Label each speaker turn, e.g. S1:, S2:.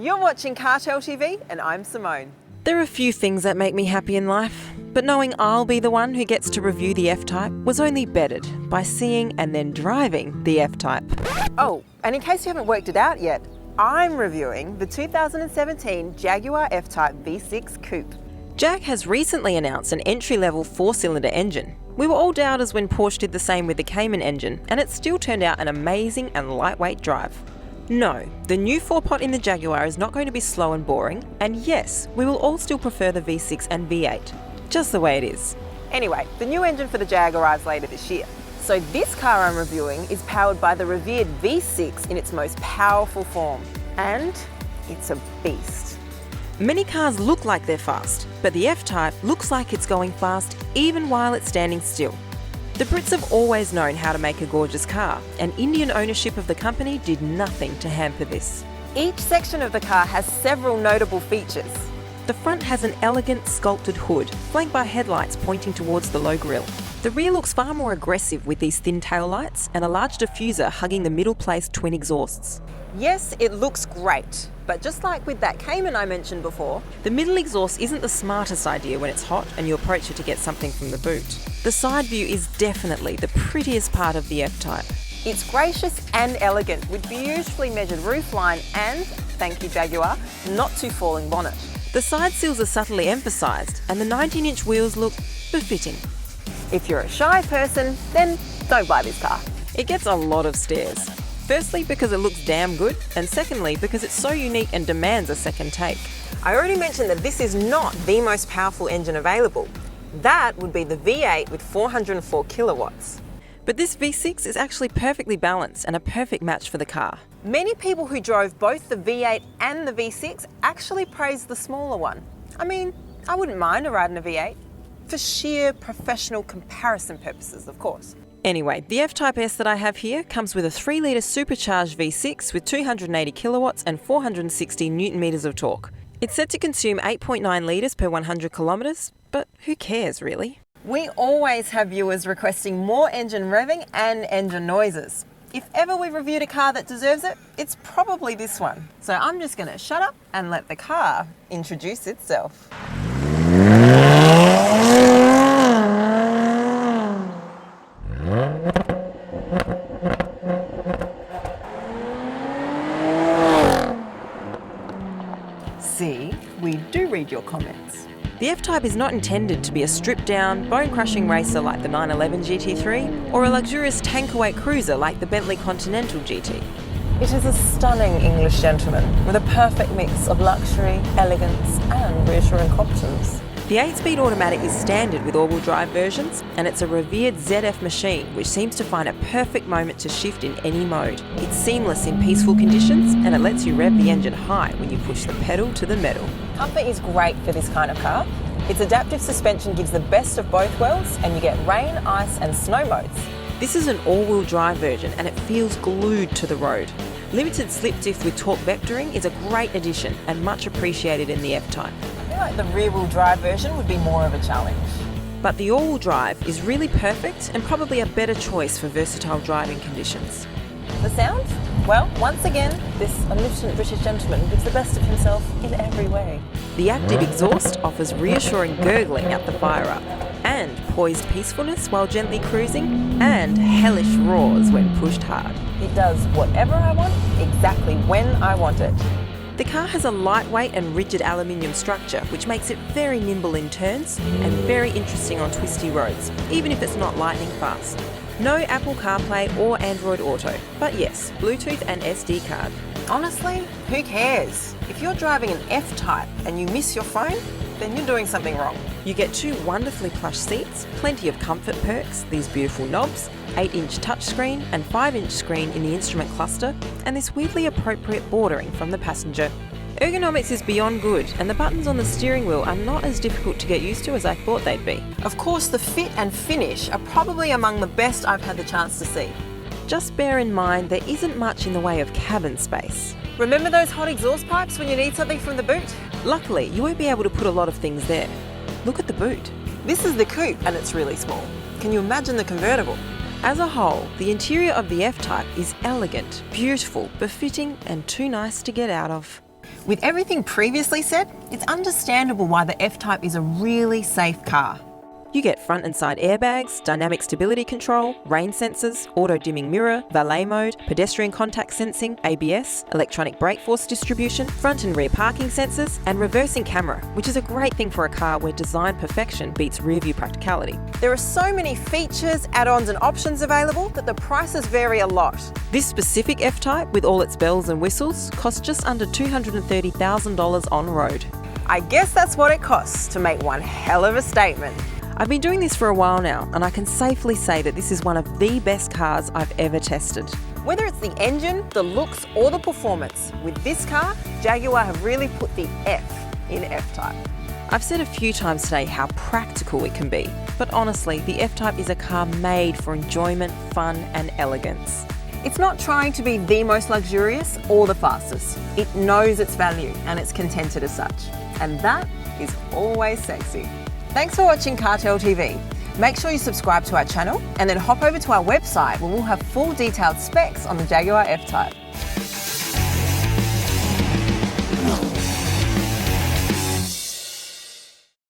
S1: You're watching CarTell.tv and I'm Simone.
S2: There are a few things that make me happy in life, but knowing I'll be the one who gets to review the F-Type was only bettered by seeing and then driving the F-Type.
S1: Oh, and in case you haven't worked it out yet, I'm reviewing the 2017 Jaguar F-Type V6 Coupe.
S2: Jag has recently announced an entry-level 4-cylinder engine. We were all doubters when Porsche did the same with the Cayman engine, and it still turned out an amazing and lightweight drive. No, the new 4-pot in the Jaguar is not going to be slow and boring, and yes, we will all still prefer the V6 and V8, just the way it is.
S1: Anyway, the new engine for the Jag arrives later this year. So this car I'm reviewing is powered by the revered V6 in its most powerful form, and it's a beast.
S2: Many cars look like they're fast, but the F-Type looks like it's going fast even while it's standing still. The Brits have always known how to make a gorgeous car, and Indian ownership of the company did nothing to hamper this.
S1: Each section of the car has several notable features.
S2: The front has an elegant sculpted hood, flanked by headlights pointing towards the low grille. The rear looks far more aggressive with these thin tail lights and a large diffuser hugging the middle-placed twin exhausts.
S1: Yes, it looks great, but just like with that Cayman I mentioned before,
S2: the middle exhaust isn't the smartest idea when it's hot and you approach it to get something from the boot. The side view is definitely the prettiest part of the F-Type.
S1: It's gracious and elegant with beautifully measured roofline and, thank you Jaguar, not too falling bonnet.
S2: The side sills are subtly emphasised and the 19-inch wheels look befitting.
S1: If you're a shy person, then don't buy this car.
S2: It gets a lot of stares. Firstly, because it looks damn good, and secondly, because it's so unique and demands a second take.
S1: I already mentioned that this is not the most powerful engine available. That would be the V8 with 404 kilowatts.
S2: But this V6 is actually perfectly balanced and a perfect match for the car.
S1: Many people who drove both the V8 and the V6 actually praised the smaller one. I mean, I wouldn't mind riding a V8, for sheer professional comparison purposes, of course.
S2: Anyway, the F-Type S that I have here comes with a 3-litre supercharged V6 with 280 kilowatts and 460 newton meters of torque. It's set to consume 8.9 litres per 100 kilometres, but who cares really?
S1: We always have viewers requesting more engine revving and engine noises. If ever we've reviewed a car that deserves it, it's probably this one. So I'm just going to shut up and let the car introduce itself. See, we do read your comments.
S2: The F-Type is not intended to be a stripped-down, bone-crushing racer like the 911 GT3 or a luxurious tankerweight cruiser like the Bentley Continental GT.
S1: It is a stunning English gentleman with a perfect mix of luxury, elegance and reassuring competence.
S2: The 8-speed automatic is standard with all-wheel drive versions, and it's a revered ZF machine which seems to find a perfect moment to shift in any mode. It's seamless in peaceful conditions, and it lets you rev the engine high when you push the pedal to the metal.
S1: Comfort is great for this kind of car. Its adaptive suspension gives the best of both worlds, and you get rain, ice and snow modes.
S2: This is an all-wheel drive version and it feels glued to the road. Limited slip diff with torque vectoring is a great addition and much appreciated in the F-Type.
S1: I feel like the rear-wheel drive version would be more of a challenge.
S2: But the all-wheel drive is really perfect and probably a better choice for versatile driving conditions.
S1: The sound? Well, once again, this omniscient British gentleman gives the best of himself in every way.
S2: The active exhaust offers reassuring gurgling at the fire-up, and poised peacefulness while gently cruising, and hellish roars when pushed hard.
S1: It does whatever I want, exactly when I want it.
S2: The car has a lightweight and rigid aluminium structure which makes it very nimble in turns and very interesting on twisty roads, even if it's not lightning fast. No Apple CarPlay or Android Auto, but yes, Bluetooth and SD card.
S1: Honestly, who cares? If you're driving an F-Type and you miss your phone, then you're doing something wrong.
S2: You get 2 wonderfully plush seats, plenty of comfort perks, these beautiful knobs, 8-inch touchscreen and 5-inch screen in the instrument cluster, and this weirdly appropriate bordering from the passenger. Ergonomics is beyond good, and the buttons on the steering wheel are not as difficult to get used to as I thought they'd be.
S1: Of course, the fit and finish are probably among the best I've had the chance to see.
S2: Just bear in mind there isn't much in the way of cabin space.
S1: Remember those hot exhaust pipes when you need something from the boot?
S2: Luckily, you won't be able to put a lot of things there. Look at the boot.
S1: This is the coupe and it's really small. Can you imagine the convertible?
S2: As a whole, the interior of the F-Type is elegant, beautiful, befitting and too nice to get out of.
S1: With everything previously said, it's understandable why the F-Type is a really safe car.
S2: You get front and side airbags, dynamic stability control, rain sensors, auto-dimming mirror, valet mode, pedestrian contact sensing, ABS, electronic brake force distribution, front and rear parking sensors, and reversing camera, which is a great thing for a car where design perfection beats rear view practicality.
S1: There are so many features, add-ons and options available that the prices vary a lot.
S2: This specific F-Type, with all its bells and whistles, costs just under $230,000 on road.
S1: I guess that's what it costs to make one hell of a statement.
S2: I've been doing this for a while now, and I can safely say that this is one of the best cars I've ever tested.
S1: Whether it's the engine, the looks or the performance, with this car, Jaguar have really put the F in F-Type.
S2: I've said a few times today how practical it can be, but honestly, the F-Type is a car made for enjoyment, fun and elegance.
S1: It's not trying to be the most luxurious or the fastest. It knows its value and it's contented as such. And that is always sexy. Thanks for watching CarTell TV. Make sure you subscribe to our channel and then hop over to our website where we'll have full detailed specs on the Jaguar F-Type.